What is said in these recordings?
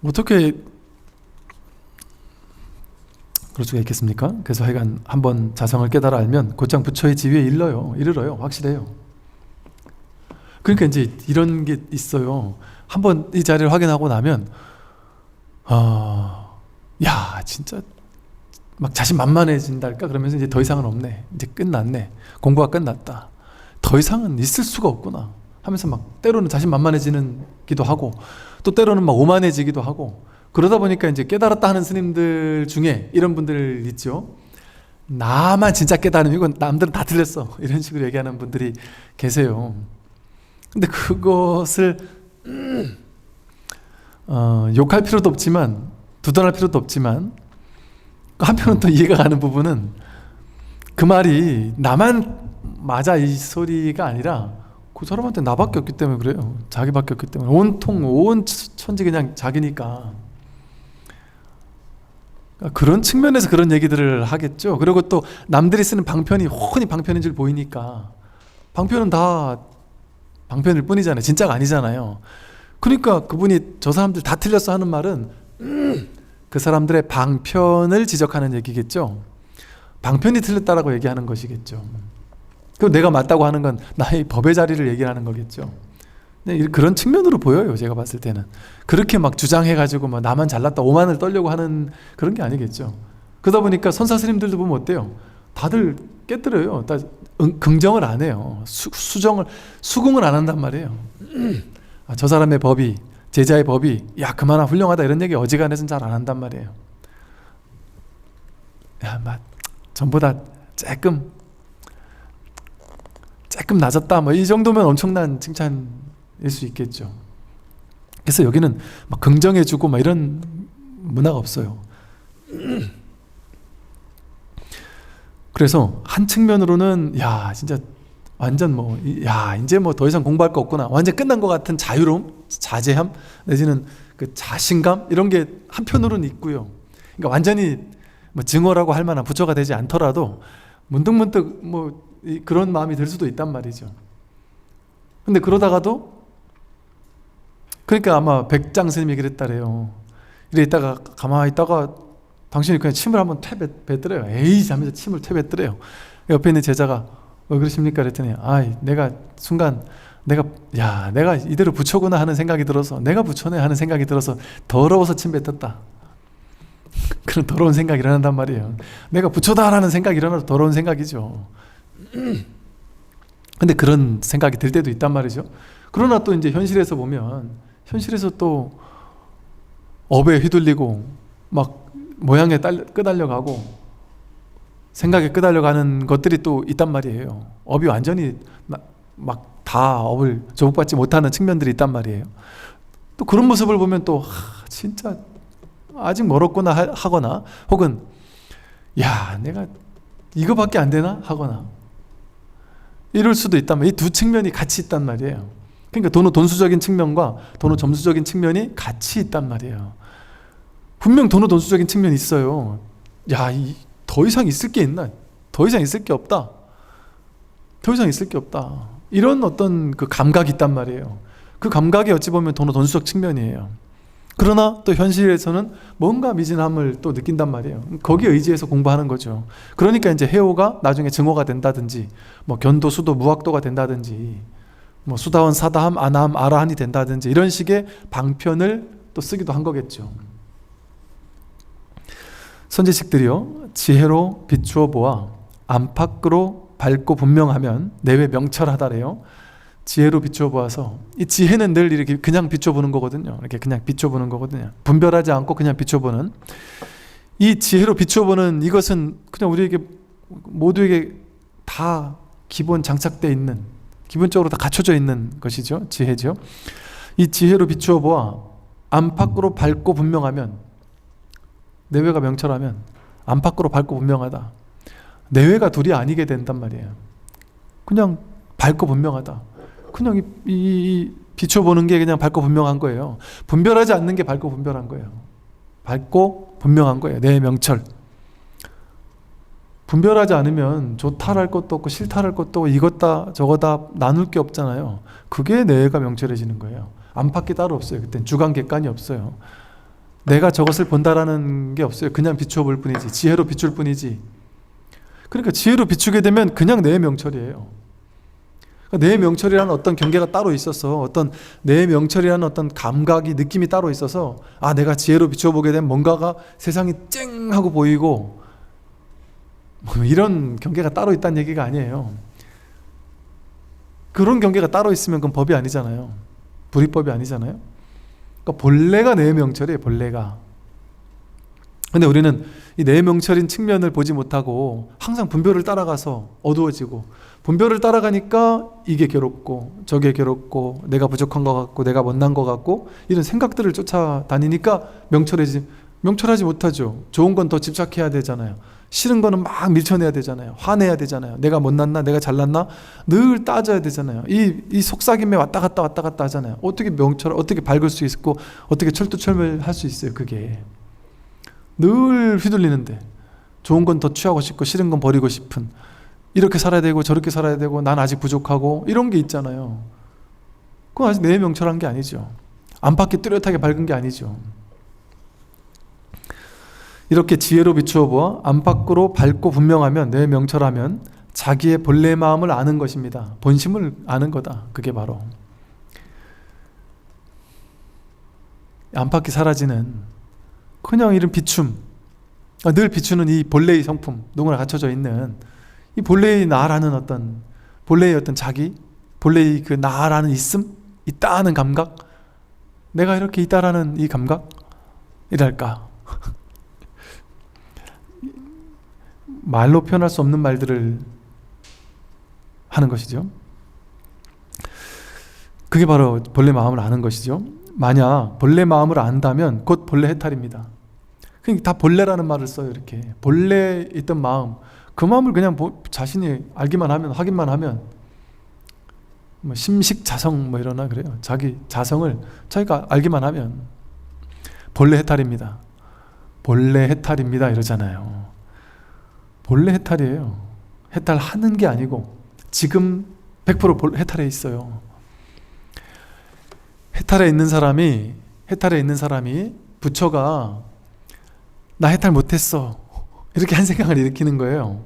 어떻게 그럴 수가 있겠습니까? 그래서 하여간 한번 자성을 깨달아 알면 곧장 부처의 지위에 이르러요. 확실해요. 그러니까 이제 이런 게 있어요. 한번 이 자리를 확인하고 나면 야 진짜 막 자신만만해진달까? 그러면서 이제 더 이상은 없네. 이제 끝났네. 공부가 끝났다. 더 이상은 있을 수가 없구나 하면서 막 때로는 자신만만해지기도 하고 또 때로는 막 오만해지기도 하고, 그러다 보니까 이제 깨달았다 하는 스님들 중에 이런 분들 있죠. 나만 진짜 깨달음이고 남들은 다 틀렸어, 이런 식으로 얘기하는 분들이 계세요. 근데 그것을 욕할 필요도 없지만 두둔할 필요도 없지만, 한편은 또 이해가 가는 부분은 그 말이 나만 맞아 이 소리가 아니라 그 사람한테 나밖에 없기 때문에 그래요. 자기밖에 없기 때문에. 온 천지 그냥 자기니까. 그런 측면에서 그런 얘기들을 하겠죠. 그리고 또 남들이 쓰는 방편이 훤히 방편인 줄 보이니까, 방편은 다 방편일 뿐이잖아요. 진짜가 아니잖아요. 그러니까 그분이 저 사람들 다 틀렸어 하는 말은 그 사람들의 방편을 지적하는 얘기겠죠. 방편이 틀렸다라고 얘기하는 것이겠죠. 그리고 내가 맞다고 하는 건 나의 법의 자리를 얘기하는 거겠죠. 그런 측면으로 보여요. 제가 봤을 때는 그렇게 막 주장해가지고 막 나만 잘났다 오만을 떨려고 하는 그런 게 아니겠죠. 그러다 보니까 선사 스님들도 보면 어때요? 다들 깨뜨려요. 다 긍정을 안 해요. 수긍을 안 한단 말이에요. 저 사람의 법이, 제자의 법이 야 그만하 훌륭하다 이런 얘기 어지간해서는 잘 안 한단 말이에요. 야 막 전보다 조금 낮았다 뭐 이 정도면 엄청난 칭찬일 수 있겠죠. 그래서 여기는 막 긍정해주고 막 이런 문화가 없어요. 그래서 한 측면으로는 야 진짜 완전 뭐 야 이제 뭐 더 이상 공부할 거 없구나, 완전 끝난 것 같은 자유로움, 자제함 내지는 그 자신감 이런 게 한편으로는 있고요. 그러니까 완전히 뭐 증오라고 할 만한 부처가 되지 않더라도 문득문득 뭐 그런 마음이 들 수도 있단 말이죠. 근데 그러다가도, 그러니까 아마 백장 스님이 그랬다래요. 이래 있다가 가만히 있다가 당신이 그냥 침을 한번 뱉더래요. 에이 하면서 침을 뱉더래요. 옆에 있는 제자가 왜 그러십니까? 그랬더니 내가 순간 내가 이대로 부처구나 하는 생각이 들어서, 내가 부처네 하는 생각이 들어서 더러워서 침 뱉었다. 그런 더러운 생각이 일어난단 말이에요. 내가 부처다라는 생각이 일어나도 더러운 생각이죠. 근데 그런 생각이 들 때도 있단 말이죠. 그러나 또 이제 현실에서 보면, 현실에서 또 업에 휘둘리고 막 모양에 끄달려가고 생각에 끄달려가는 것들이 또 있단 말이에요. 업이 완전히 막 다 업을 조복받지 못하는 측면들이 있단 말이에요. 또 그런 모습을 보면 또 진짜 아직 멀었구나 하거나, 혹은 야 내가 이거밖에 안 되나 하거나 이럴 수도 있단 말이에요. 이 두 측면이 같이 있단 말이에요. 그러니까 돈수적인 측면과 점수적인 측면이 같이 있단 말이에요. 분명 돈수적인 측면이 있어요. 야, 더 이상 있을 게 있나? 더 이상 있을 게 없다. 더 이상 있을 게 없다. 이런 어떤 그 감각이 있단 말이에요. 그 감각이 어찌 보면 돈수적 측면이에요. 그러나 또 현실에서는 뭔가 미진함을 또 느낀단 말이에요. 거기에 의지해서 공부하는 거죠. 그러니까 이제 해오가 나중에 증오가 된다든지, 뭐 견도, 수도, 무학도가 된다든지, 뭐 수다원, 사다함, 아나함, 아라한이 된다든지 이런 식의 방편을 또 쓰기도 한 거겠죠. 선지식들이요, 지혜로 비추어 보아 안팎으로 밝고 분명하면 내외 명철하다래요. 지혜로 비춰보아서, 이 지혜는 늘 이렇게 그냥 비춰보는 거거든요. 이렇게 그냥 비춰보는 거거든요. 분별하지 않고 그냥 비춰보는, 이 지혜로 비춰보는 이것은 그냥 우리에게 모두에게 다 기본 장착되어 있는, 기본적으로 다 갖춰져 있는 것이죠. 지혜죠. 이 지혜로 비추어보아 안팎으로 밝고 분명하면, 내외가 명철하면 안팎으로 밝고 분명하다. 내외가 둘이 아니게 된단 말이에요. 그냥 밝고 분명하다. 그냥 이 비춰보는 게 그냥 밝고 분명한 거예요. 분별하지 않는 게 밝고 분별한 거예요. 밝고 분명한 거예요. 내 명철. 분별하지 않으면 좋다랄 것도 없고 싫다랄 것도 없고 이것다 저거다 나눌 게 없잖아요. 그게 내가 명철해지는 거예요. 안팎이 따로 없어요. 그땐 주관객관이 없어요. 내가 저것을 본다라는 게 없어요. 그냥 비추어 볼 뿐이지. 지혜로 비출 뿐이지. 그러니까 지혜로 비추게 되면 그냥 내 명철이에요. 그러니까 내 명철이라는 어떤 경계가 따로 있어서, 어떤 내 명철이라는 어떤 감각이, 느낌이 따로 있어서, 아, 내가 지혜로 비추어 보게 되면 뭔가가 세상이 쨍 하고 보이고, 이런 경계가 따로 있다는 얘기가 아니에요. 그런 경계가 따로 있으면 그건 법이 아니잖아요. 불이법이 아니잖아요. 그러니까 본래가 내 명철이에요. 본래가. 근데 우리는 이 내 명철인 측면을 보지 못하고 항상 분별을 따라가서 어두워지고, 분별을 따라가니까 이게 괴롭고 저게 괴롭고 내가 부족한 것 같고 내가 못난 것 같고 이런 생각들을 쫓아다니니까 명철하지 못하죠. 좋은 건 더 집착해야 되잖아요. 싫은 거는 막 밀쳐내야 되잖아요. 화내야 되잖아요. 내가 못났나 내가 잘났나 늘 따져야 되잖아요. 이 속삭임에 왔다 갔다 하잖아요. 어떻게 어떻게 밝을 수 있고 어떻게 철두철미할 수 있어요. 그게 늘 휘둘리는데, 좋은 건 더 취하고 싶고 싫은 건 버리고 싶은, 이렇게 살아야 되고 저렇게 살아야 되고 난 아직 부족하고 이런 게 있잖아요. 그건 아직 내 명철한 게 아니죠. 안팎이 뚜렷하게 밝은 게 아니죠. 이렇게 지혜로 비추어 보아 안팎으로 밝고 분명하면, 내 명철하면 자기의 본래 마음을 아는 것입니다. 본심을 아는 거다. 그게 바로 안팎이 사라지는 그냥 이런 비춤, 늘 비추는 이 본래의 성품, 누구나 갖춰져 있는 이 본래의 나라는 어떤, 본래의 어떤 자기, 본래의 그 나라는 있음, 있다는 감각, 내가 이렇게 있다라는 이 감각이랄까. 말로 표현할 수 없는 말들을 하는 것이죠. 그게 바로 본래 마음을 아는 것이죠. 만약 본래 마음을 안다면 곧 본래 해탈입니다. 다 본래라는 말을 써요. 이렇게 본래 있던 마음, 그 마음을 그냥 자신이 알기만 하면, 확인만 하면, 뭐 심식자성 뭐 이러나 그래요. 자기 자성을 자기가 알기만 하면 본래 해탈입니다. 본래 해탈입니다 이러잖아요. 본래 해탈이에요. 해탈하는 게 아니고 지금 100% 해탈해 있어요. 해탈에 있는 사람이 부처가 나 해탈 못했어 이렇게 한 생각을 일으키는 거예요.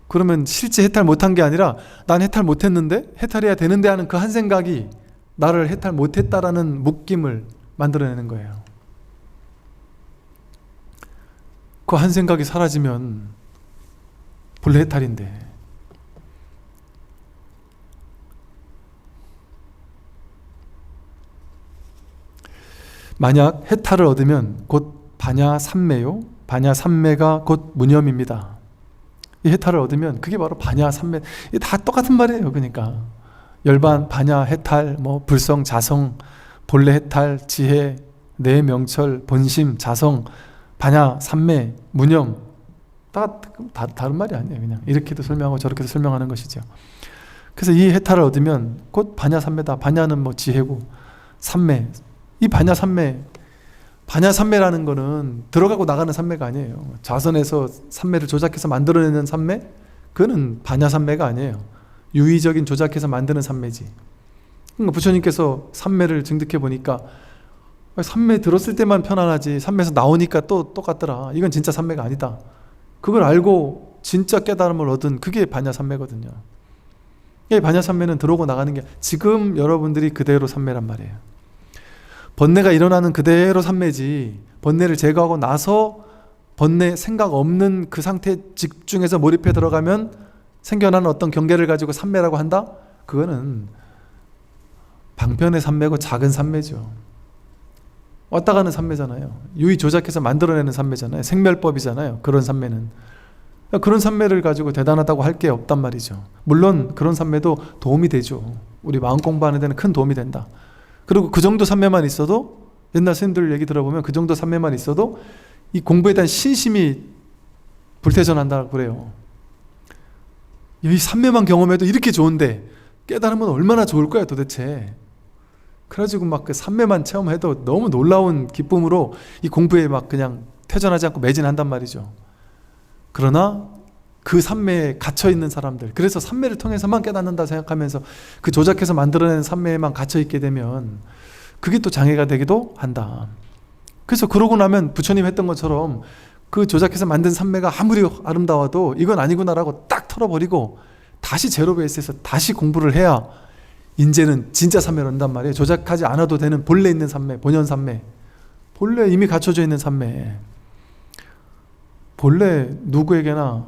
그러면 실제 해탈 못한 게 아니라 난 해탈 못했는데 해탈해야 되는데 하는 그 한 생각이 나를 해탈 못했다라는 묶임을 만들어내는 거예요. 그 한 생각이 사라지면 본래 해탈인데, 만약 해탈을 얻으면 곧 반야삼매요. 반야삼매가 곧 무념입니다. 이 해탈을 얻으면 그게 바로 반야삼매. 이게 다 똑같은 말이에요. 그러니까 열반, 반야, 해탈, 뭐 불성, 자성, 본래 해탈, 지혜, 내 명철, 본심, 자성, 반야, 삼매, 무념, 다 다른 말이 아니에요. 그냥 이렇게도 설명하고 저렇게도 설명하는 것이죠. 그래서 이 해탈을 얻으면 곧 반야, 삼매다. 반야는 뭐 지혜고, 삼매, 이 반야, 삼매, 반야, 삼매라는 거는 들어가고 나가는 삼매가 아니에요. 자선에서 삼매를 조작해서 만들어내는 삼매? 그거는 반야, 삼매가 아니에요. 유의적인 조작해서 만드는 삼매지. 그러니까 부처님께서 삼매를 증득해 보니까 삼매 들었을 때만 편안하지 삼매에서 나오니까 또 똑같더라. 이건 진짜 삼매가 아니다. 그걸 알고 진짜 깨달음을 얻은 그게 반야, 삼매거든요. 이 반야, 삼매는 들어오고 나가는 게 지금 여러분들이 그대로 삼매란 말이에요. 번뇌가 일어나는 그대로 삼매지, 번뇌를 제거하고 나서 번뇌 생각 없는 그 상태에 집중해서 몰입해 들어가면 생겨나는 어떤 경계를 가지고 삼매라고 한다? 그거는 방편의 삼매고 작은 삼매죠. 왔다 가는 삼매잖아요. 유의 조작해서 만들어내는 삼매잖아요. 생멸법이잖아요. 그런 삼매는. 그런 삼매를 가지고 대단하다고 할 게 없단 말이죠. 물론 그런 삼매도 도움이 되죠. 우리 마음 공부하는 데는 큰 도움이 된다. 그리고 그 정도 삼매만 있어도, 옛날 스님들 얘기 들어보면 그 정도 삼매만 있어도 이 공부에 대한 신심이 불태전한다고 그래요. 이 삼매만 경험해도 이렇게 좋은데 깨달으면 얼마나 좋을 거야 도대체. 그래가지고 막 그 삼매만 체험해도 너무 놀라운 기쁨으로 이 공부에 막 그냥 퇴전하지 않고 매진한단 말이죠. 그러나 그 삼매에 갇혀있는 사람들, 그래서 삼매를 통해서만 깨닫는다 생각하면서 그 조작해서 만들어낸 삼매에만 갇혀있게 되면 그게 또 장애가 되기도 한다. 그래서 그러고 나면 부처님 했던 것처럼 그 조작해서 만든 삼매가 아무리 아름다워도 이건 아니구나라고 딱 털어버리고 다시 제로 베이스에서 다시 공부를 해야 이제는 진짜 삼매를 얻는단 말이에요. 조작하지 않아도 되는 본래 있는 삼매, 본연 삼매, 본래 이미 갖춰져 있는 삼매, 본래 누구에게나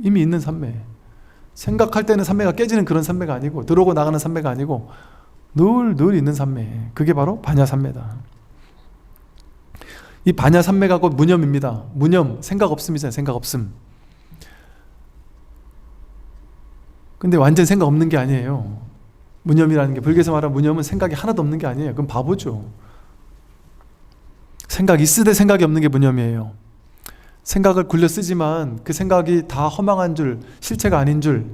이미 있는 삼매, 생각할 때는 삼매가 깨지는 그런 삼매가 아니고 들어오고 나가는 삼매가 아니고 늘 있는 삼매, 그게 바로 반야삼매다. 이 반야삼매가 곧 무념입니다. 무념, 생각 없음이잖아요. 생각 없음. 근데 완전 생각 없는 게 아니에요. 무념이라는 게, 불교에서 말하는 무념은 생각이 하나도 없는 게 아니에요. 그럼 바보죠. 생각 있으되 생각이 없는 게 무념이에요. 생각을 굴려 쓰지만 그 생각이 다 허망한 줄, 실체가 아닌 줄,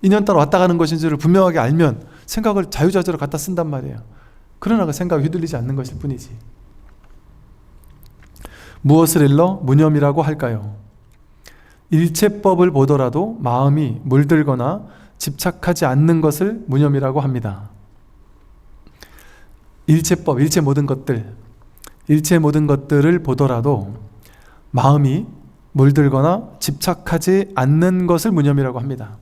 인연 따라 왔다 가는 것인 줄을 분명하게 알면 생각을 자유자재로 갖다 쓴단 말이에요. 그러나 그 생각이 휘둘리지 않는 것일 뿐이지. 무엇을 일러 무념이라고 할까요? 일체법을 보더라도 마음이 물들거나 집착하지 않는 것을 무념이라고 합니다. 일체법, 일체 모든 것들을 보더라도 마음이 물들거나 집착하지 않는 것을 무념이라고 합니다.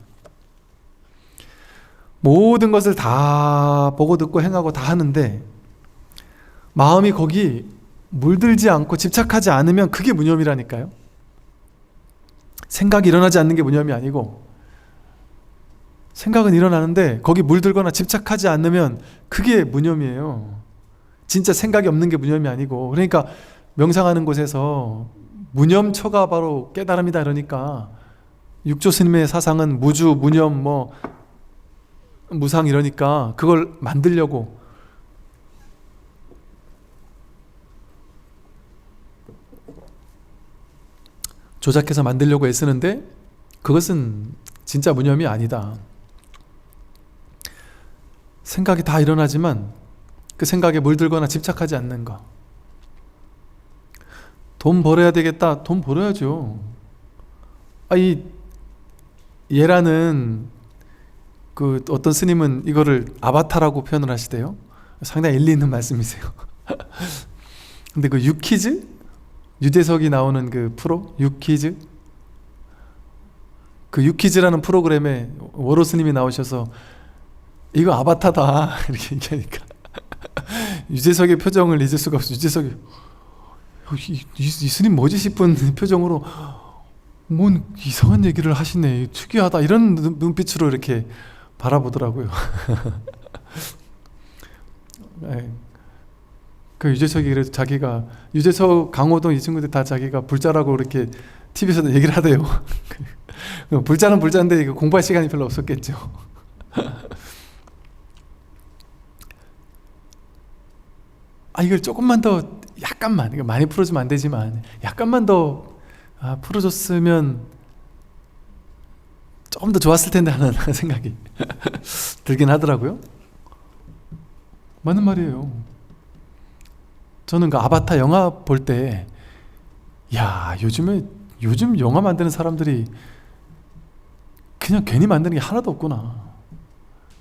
모든 것을 다 보고 듣고 행하고 다 하는데 마음이 거기 물들지 않고 집착하지 않으면 그게 무념이라니까요. 생각이 일어나지 않는 게 무념이 아니고, 생각은 일어나는데 거기 물들거나 집착하지 않으면 그게 무념이에요. 진짜 생각이 없는 게 무념이 아니고. 그러니까 명상하는 곳에서 무념처가 바로 깨달음이다 이러니까 육조 스님의 사상은 무주, 무념, 무상 이러니까 그걸 만들려고 조작해서 만들려고 애쓰는데 그것은 진짜 무념이 아니다. 생각이 다 일어나지만 그 생각에 물들거나 집착하지 않는 거. 돈 벌어야 되겠다. 돈 벌어야죠. 이 얘라는 그 어떤 스님은 이거를 아바타라고 표현을 하시대요. 상당히 일리 있는 말씀이세요. 근데 그 유퀴즈? 유재석이 나오는 그 프로? 유퀴즈? 그 유퀴즈라는 프로그램에 워로 스님이 나오셔서 이거 아바타다 이렇게 얘기하니까 유재석의 표정을 잊을 수가 없어. 유재석이 이 스님 뭐지 싶은 표정으로 뭔 이상한 얘기를 하시네, 특이하다 이런 눈빛으로 이렇게 바라보더라고요. 그 유재석이 그래도 자기가, 유재석, 강호동 이 친구들 다 자기가 불자라고 이렇게 TV에서도 얘기를 하대요. 불자는 불자인데 공부할 시간이 별로 없었겠죠. 이걸 조금만 더, 약간만, 이거 많이 풀어주면 안 되지만 약간만 더 풀어줬으면 조금 더 좋았을 텐데 하는 생각이 들긴 하더라고요. 맞는 말이에요. 저는 그 아바타 영화 볼 때, 요즘 영화 만드는 사람들이 그냥 괜히 만드는 게 하나도 없구나.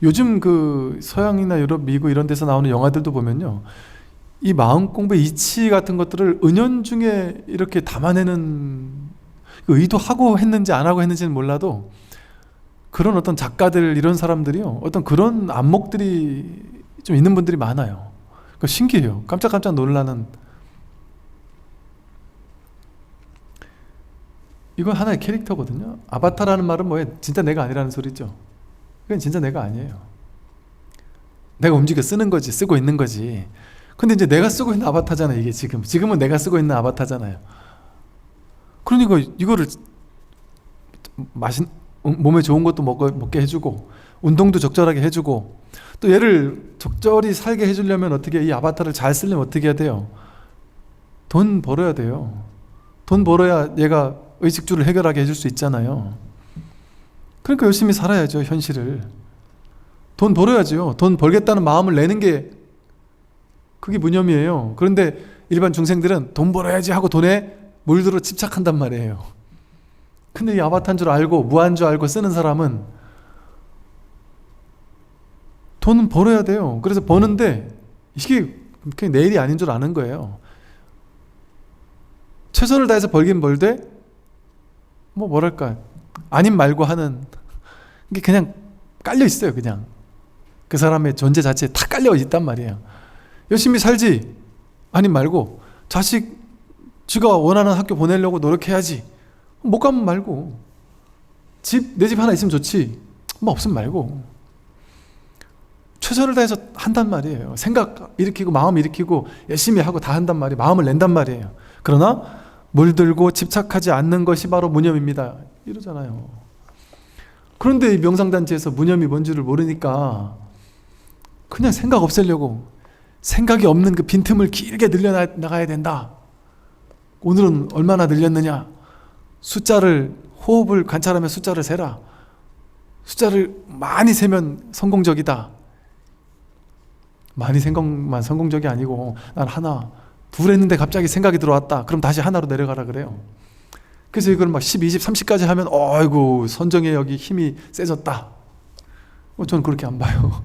요즘 그 서양이나 유럽, 미국 이런 데서 나오는 영화들도 보면요, 이 마음 공부의 이치 같은 것들을 은연중에 이렇게 담아내는, 의도하고 했는지 안 하고 했는지는 몰라도 그런 어떤 작가들, 이런 사람들이요, 어떤 그런 안목들이 좀 있는 분들이 많아요. 신기해요. 깜짝깜짝 놀라는. 이건 하나의 캐릭터거든요. 아바타라는 말은 뭐예요? 진짜 내가 아니라는 소리죠. 그건 진짜 내가 아니에요. 내가 움직여 쓰는 거지, 쓰고 있는 거지. 근데 이제 내가 쓰고 있는 아바타잖아요. 이게 지금은 내가 쓰고 있는 아바타잖아요. 그러니까 이거를 몸에 좋은 것도 먹게 해주고, 운동도 적절하게 해주고, 또 얘를 적절히 살게 해주려면 어떻게, 이 아바타를 잘 쓰려면 어떻게 해야 돼요? 돈 벌어야 돼요. 돈 벌어야 얘가 의식주를 해결하게 해줄 수 있잖아요. 그러니까 열심히 살아야죠, 현실을. 돈 벌어야죠. 돈 벌겠다는 마음을 내는 게 그게 무념이에요. 그런데 일반 중생들은 돈 벌어야지 하고 돈에 물들어 집착한단 말이에요. 근데 이 아바타인 줄 알고, 무한 줄 알고 쓰는 사람은 돈은 벌어야 돼요. 그래서 버는데 이게 그냥 내 일이 아닌 줄 아는 거예요. 최선을 다해서 벌긴 벌되 뭐 뭐랄까 아님 말고 하는 게 그냥 깔려 있어요. 그냥 그 사람의 존재 자체에 다 깔려 있단 말이에요. 열심히 살지 아님 말고 자식 지가 원하는 학교 보내려고 노력해야지 못 가면 말고 내 집 하나 있으면 좋지 뭐 없으면 말고 최선을 다해서 한단 말이에요. 생각 일으키고 마음 일으키고 열심히 하고 다 한단 말이에요. 마음을 낸단 말이에요. 그러나 물들고 집착하지 않는 것이 바로 무념입니다 이러잖아요. 그런데 이 명상단체에서 무념이 뭔지를 모르니까 그냥 생각 없애려고 생각이 없는 그 빈틈을 길게 늘려나가야 된다. 오늘은 얼마나 늘렸느냐, 호흡을 관찰하며 숫자를 세라. 숫자를 많이 세면 성공적이다. 많이 생각만 성공적이 아니고 난 하나 둘 했는데 갑자기 생각이 들어왔다. 그럼 다시 하나로 내려가라 그래요. 그래서 이걸 막 10, 20, 30까지 하면 어이구 선정의 여기 힘이 세졌다. 저는 그렇게 안 봐요.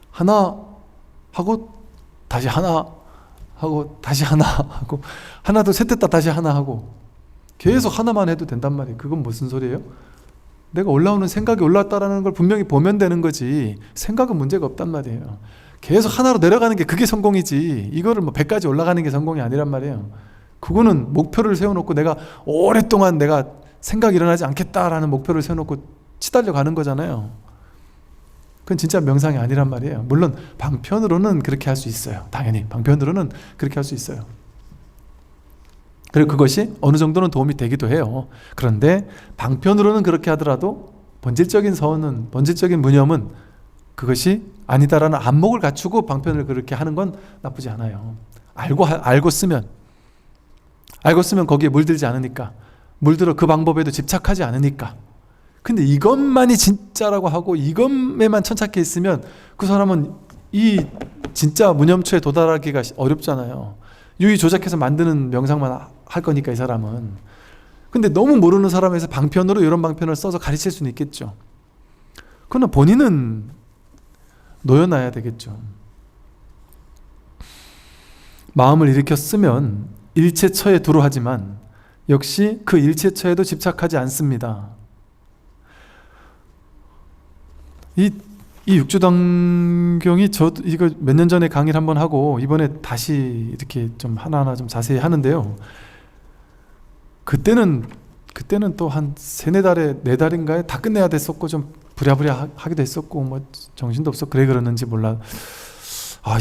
하나 하고 다시 하나 하고 다시 하나 하고 하나도 셋됐다 다시 하나 하고 계속 하나만 해도 된단 말이에요. 그건 무슨 소리예요? 내가 올라오는 생각이 올라왔다라는 걸 분명히 보면 되는 거지 생각은 문제가 없단 말이에요. 계속 하나로 내려가는 게 그게 성공이지 이거를 뭐 100까지 올라가는 게 성공이 아니란 말이에요. 그거는 목표를 세워놓고 내가 오랫동안 내가 생각이 일어나지 않겠다라는 목표를 세워놓고 치달려 가는 거잖아요. 그건 진짜 명상이 아니란 말이에요. 물론 방편으로는 그렇게 할 수 있어요. 당연히 방편으로는 그렇게 할 수 있어요. 그리고 그것이 어느 정도는 도움이 되기도 해요. 그런데 방편으로는 그렇게 하더라도 본질적인 서원은, 본질적인 무념은 그것이 아니다라는 안목을 갖추고 방편을 그렇게 하는 건 나쁘지 않아요. 알고 쓰면 거기에 물들지 않으니까, 물들어 그 방법에도 집착하지 않으니까. 근데 이것만이 진짜라고 하고 이것에만 천착해 있으면 그 사람은 이 진짜 무념초에 도달하기가 어렵잖아요. 유의 조작해서 만드는 명상만 할 거니까 이 사람은. 근데 너무 모르는 사람에서 방편으로 이런 방편을 써서 가르칠 수는 있겠죠. 그러나 본인은 놓여놔야 되겠죠. 마음을 일으켜 쓰면 일체처에 두루 하지만 역시 그 일체처에도 집착하지 않습니다. 이 육주단경이 저도 이거 몇 년 전에 강의를 한번 하고 이번에 다시 이렇게 좀 하나하나 좀 자세히 하는데요. 그때는 또 한 3-4달에 4달인가에 다 끝내야 됐었고 좀 부랴부랴 하기도 했었고 뭐 정신도 없어 그랬는지 몰라.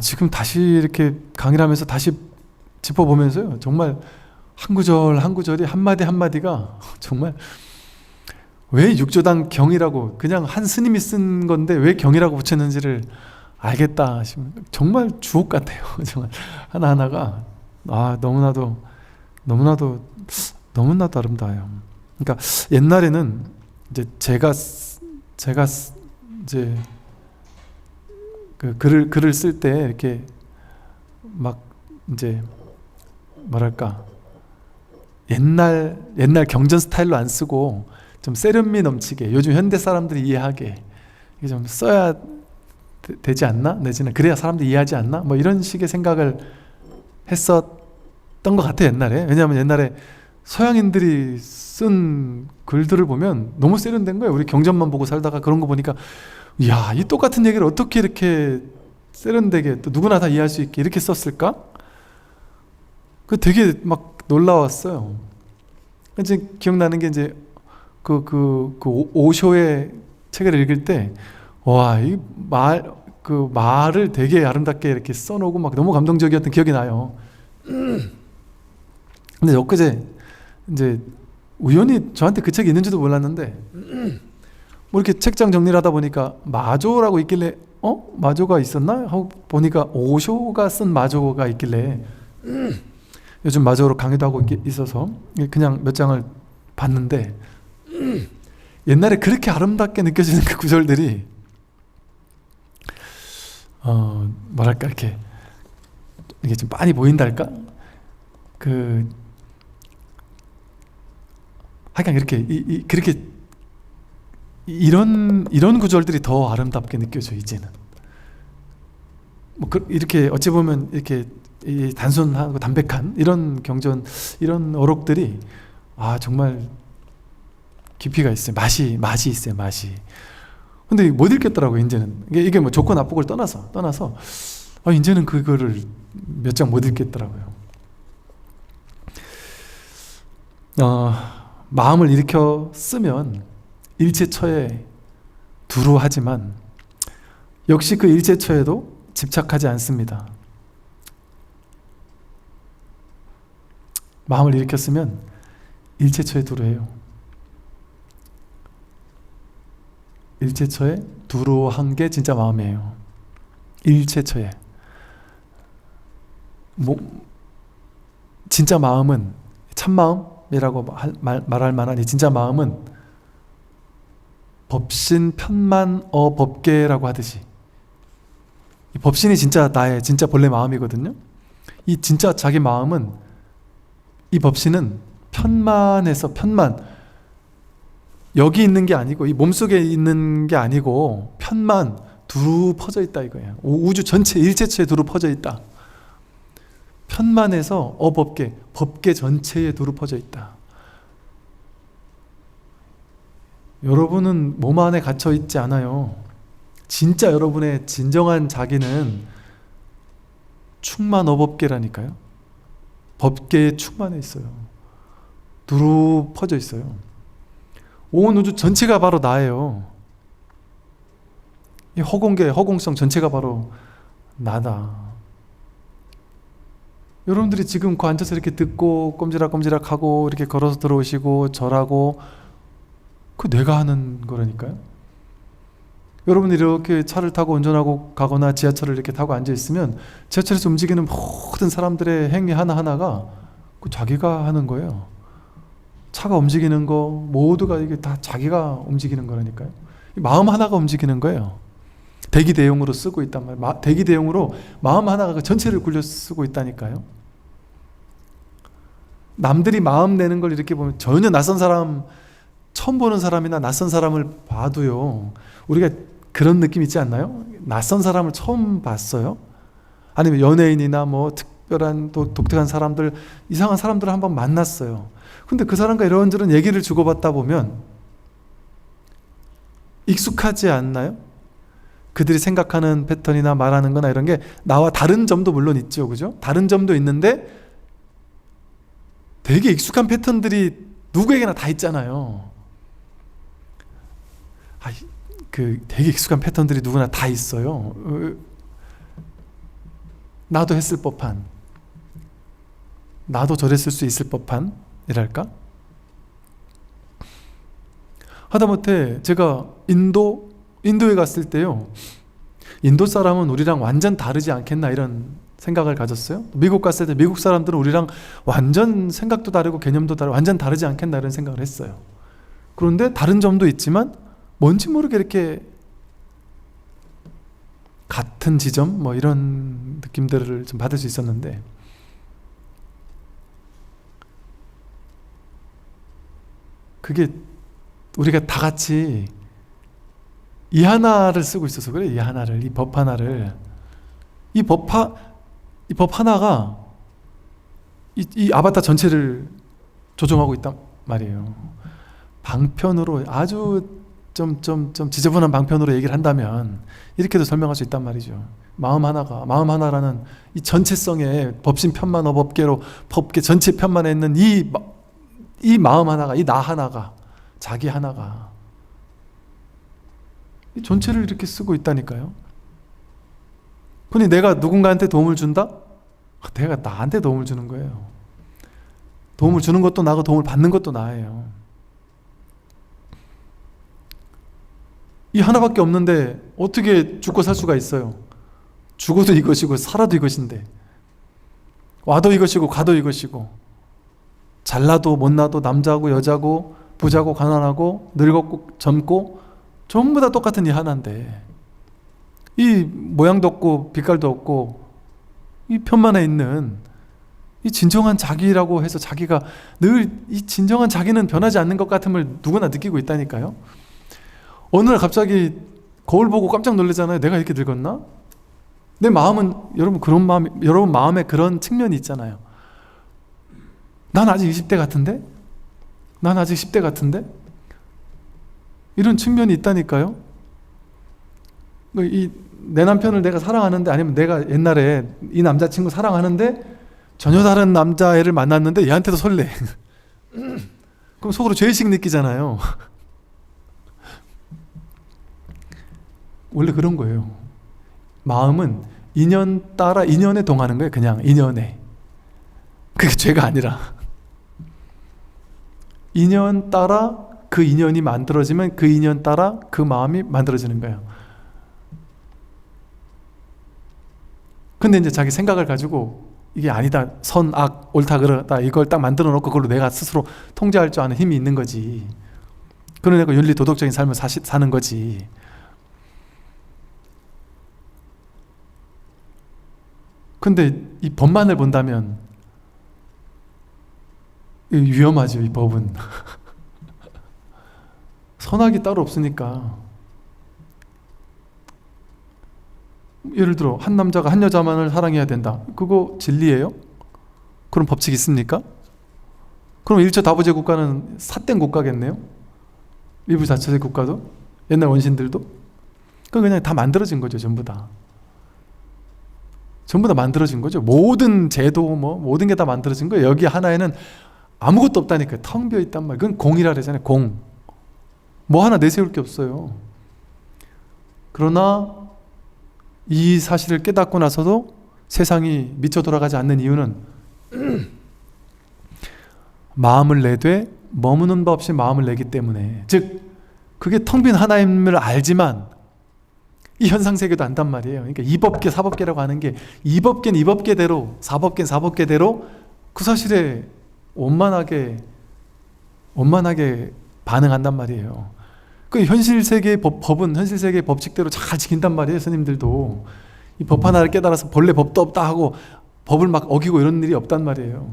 지금 다시 이렇게 강의를 하면서 다시 짚어보면서요. 정말 한 구절 한 구절이 한마디 한마디가 정말 왜 육조당 경이라고 그냥 한 스님이 쓴 건데 왜 경이라고 붙였는지를 알겠다 싶으면 정말 주옥 같아요. 정말 하나하나가 너무나도 아름다워요. 그러니까 옛날에는 이제 제가 이제 그 글을 쓸 때 이렇게 막 이제 뭐랄까 옛날 경전 스타일로 안 쓰고 좀 세련미 넘치게 요즘 현대 사람들이 이해하게 좀 써야 되지 않나? 내지는 그래야 사람들이 이해하지 않나? 뭐 이런 식의 생각을 했었던 것 같아요 옛날에. 왜냐하면 옛날에 서양인들이 쓴 글들을 보면 너무 세련된 거예요. 우리 경전만 보고 살다가 그런 거 보니까 이야, 이 똑같은 얘기를 어떻게 이렇게 세련되게 또 누구나 다 이해할 수 있게 이렇게 썼을까? 그 되게 막 놀라웠어요. 이제 기억나는 게 이제 그 오쇼의 책을 읽을 때 와, 이 말을 되게 아름답게 이렇게 써놓고 막 너무 감동적이었던 기억이 나요. 근데 엊그제 이제 우연히 저한테 그 책이 있는지도 몰랐는데 뭐 이렇게 책장 정리를 하다 보니까 마조라고 있길래 마조가 있었나? 하고 보니까 오쇼가 쓴 마조가 있길래 요즘 마조로 강의도 하고 있어서 그냥 몇 장을 봤는데 옛날에 그렇게 아름답게 느껴지는 그 구절들이 뭐랄까 이게 좀 빤히 보인달까? 하여간 그렇게 이런 구절들이 더 아름답게 느껴져 이제는. 이렇게 어찌 보면 이렇게 이 단순하고 담백한 이런 경전, 이런 어록들이 정말 깊이가 있어요. 맛이 있어요. 맛이. 근데 못 읽겠더라고요. 이제는 이게 뭐 좋고 나쁘고를 떠나서 이제는 그거를 몇 장 못 읽겠더라고요. 마음을 일으켜 쓰면 일체처에 두루하지만 역시 그 일체처에도 집착하지 않습니다. 마음을 일으켜 쓰면 일체처에 두루해요. 일체처에 두루한 게 진짜 마음이에요. 일체처에. 진짜 마음은, 참마음이라고 말할 만한 이 진짜 마음은 법신 편만어 법계라고 하듯이, 이 법신이 진짜 나의 진짜 본래 마음이거든요. 이 진짜 자기 마음은, 이 법신은 편만해서, 여기 있는 게 아니고 이 몸속에 있는 게 아니고 편만 두루 퍼져 있다 이거예요. 우주 전체 일체처에 두루 퍼져 있다. 편만해서 법계 전체에 두루 퍼져 있다. 여러분은 몸 안에 갇혀 있지 않아요. 진짜 여러분의 진정한 자기는 충만어법계라니까요. 법계에 충만해 있어요. 두루 퍼져 있어요. 온 우주 전체가 바로 나예요. 이 허공계, 허공성 전체가 바로 나다. 여러분들이 지금 그 앉아서 이렇게 듣고 꼼지락꼼지락 하고 이렇게 걸어서 들어오시고 절하고, 그 내가 하는 거라니까요. 여러분이 이렇게 차를 타고 운전하고 가거나 지하철을 이렇게 타고 앉아 있으면 지하철에서 움직이는 모든 사람들의 행위 하나하나가 그 자기가 하는 거예요. 차가 움직이는 거 모두가 이게 다 자기가 움직이는 거라니까요. 마음 하나가 움직이는 거예요. 대기대용으로 쓰고 있단 말이에요. 대기대용으로 마음 하나가 그 전체를 굴려 쓰고 있다니까요. 남들이 마음 내는 걸 이렇게 보면 전혀 낯선 사람, 처음 보는 사람이나 낯선 사람을 봐도요, 우리가 그런 느낌 있지 않나요? 낯선 사람을 처음 봤어요? 아니면 연예인이나 뭐 특별한 또 독특한 사람들, 이상한 사람들을 한번 만났어요. 근데 그 사람과 이런저런 얘기를 주고받다 보면 익숙하지 않나요? 그들이 생각하는 패턴이나 말하는 거나 이런 게 나와 다른 점도 물론 있죠. 그죠? 다른 점도 있는데 되게 익숙한 패턴들이 누구에게나 다 있잖아요. 되게 익숙한 패턴들이 누구나 다 있어요. 나도 했을 법한, 나도 저랬을 수 있을 법한 이랄까? 하다못해 제가 인도에 갔을 때요, 인도 사람은 우리랑 완전 다르지 않겠나 이런 생각을 가졌어요. 미국 갔을 때 미국 사람들은 우리랑 완전 생각도 다르고 개념도 다르고 완전 다르지 않겠나 이런 생각을 했어요. 그런데 다른 점도 있지만 뭔지 모르게 이렇게 같은 지점 뭐 이런 느낌들을 좀 받을 수 있었는데, 그게 우리가 다 같이 이 하나를 쓰고 있어서 그래. 이 하나를, 이 법 하나를, 이 법 하나가 이 아바타 전체를 조종하고 있단 말이에요. 방편으로, 아주 좀 지저분한 방편으로 얘기를 한다면 이렇게도 설명할 수 있단 말이죠. 마음 하나라는 이 전체성의 법신 편만어 법계로 법계 전체 편만에 있는 이 마음 하나가, 이 나 하나가, 자기 하나가 이 전체를 이렇게 쓰고 있다니까요. 근데 내가 누군가한테 도움을 준다? 내가 나한테 도움을 주는 거예요. 도움을 주는 것도 나고 도움을 받는 것도 나예요. 이 하나밖에 없는데 어떻게 죽고 살 수가 있어요? 죽어도 이것이고 살아도 이것인데, 와도 이것이고 가도 이것이고, 잘나도 못나도, 남자고 여자고 부자고 가난하고 늙었고 젊고 전부 다 똑같은 이 하나인데, 이 모양도 없고 빛깔도 없고 이 편만에 있는 이 진정한 자기라고 해서, 자기가 늘 이 진정한 자기는 변하지 않는 것 같음을 누구나 느끼고 있다니까요. 어느 날 갑자기 거울 보고 깜짝 놀라잖아요. 내가 이렇게 늙었나? 내 마음은 여러분 마음에 그런 측면이 있잖아요. 난 아직 20대 같은데? 난 아직 10대 같은데? 이런 측면이 있다니까요. 내 남편을 내가 사랑하는데, 아니면 내가 옛날에 이 남자친구 사랑하는데 전혀 다른 남자애를 만났는데 얘한테도 설레. 그럼 속으로 죄의식 느끼잖아요. 원래 그런 거예요. 마음은 인연 따라 인연에 동하는 거예요. 그냥 인연에. 그게 죄가 아니라 인연 따라 그 인연이 만들어지면 그 인연 따라 그 마음이 만들어지는 거예요. 근데 이제 자기 생각을 가지고 이게 아니다, 선, 악, 옳다, 그르다, 이걸 딱 만들어 놓고 그걸로 내가 스스로 통제할 줄 아는 힘이 있는 거지. 그러니까 윤리 도덕적인 삶을 사는 거지. 근데 이 법만을 본다면 위험하죠, 이 법은. 선악이 따로 없으니까. 예를 들어 한 남자가 한 여자만을 사랑해야 된다, 그거 진리예요? 그럼 법칙 있습니까? 그럼 일처다부제 국가는 삿된 국가겠네요? 미부자처제 국가도? 옛날 원신들도? 그건 그냥 다 만들어진 거죠. 전부 다 만들어진 거죠. 모든 제도, 모든 게 다 만들어진 거예요. 여기 하나에는 아무것도 없다니까요. 텅 비어 있단 말이에요. 그건 공이라 그러잖아요. 공. 뭐 하나 내세울 게 없어요. 그러나 이 사실을 깨닫고 나서도 세상이 미쳐 돌아가지 않는 이유는 마음을 내되 머무는 바 없이 마음을 내기 때문에, 즉 그게 텅 빈 하나임을 알지만 이 현상세계도 안단 말이에요. 그러니까 이법계 사법계라고 하는 게, 이법계는 이법계대로, 사법계는 사법계대로 그 사실에 원만하게 반응한단 말이에요. 그 현실세계의 법은 현실세계의 법칙대로 잘 지킨단 말이에요. 스님들도 이 법 하나를 깨달아서 본래 법도 없다 하고 법을 막 어기고 이런 일이 없단 말이에요.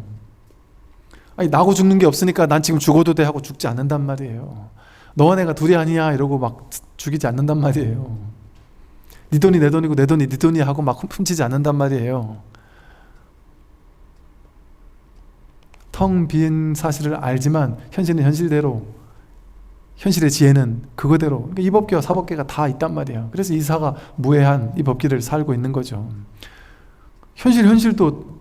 아니, 나고 죽는 게 없으니까 난 지금 죽어도 돼 하고 죽지 않는단 말이에요. 너와 내가 둘이 아니야 이러고 막 죽이지 않는단 말이에요. 네 돈이 내 돈이고 내 돈이 네 돈이 하고 막 훔치지 않는단 말이에요. 텅 빈 사실을 알지만 현실은 현실대로, 현실의 지혜는 그거대로, 그러니까 이 법계와 사법계가 다 있단 말이에요. 그래서 이사가 무해한 이 법계를 살고 있는 거죠. 현실도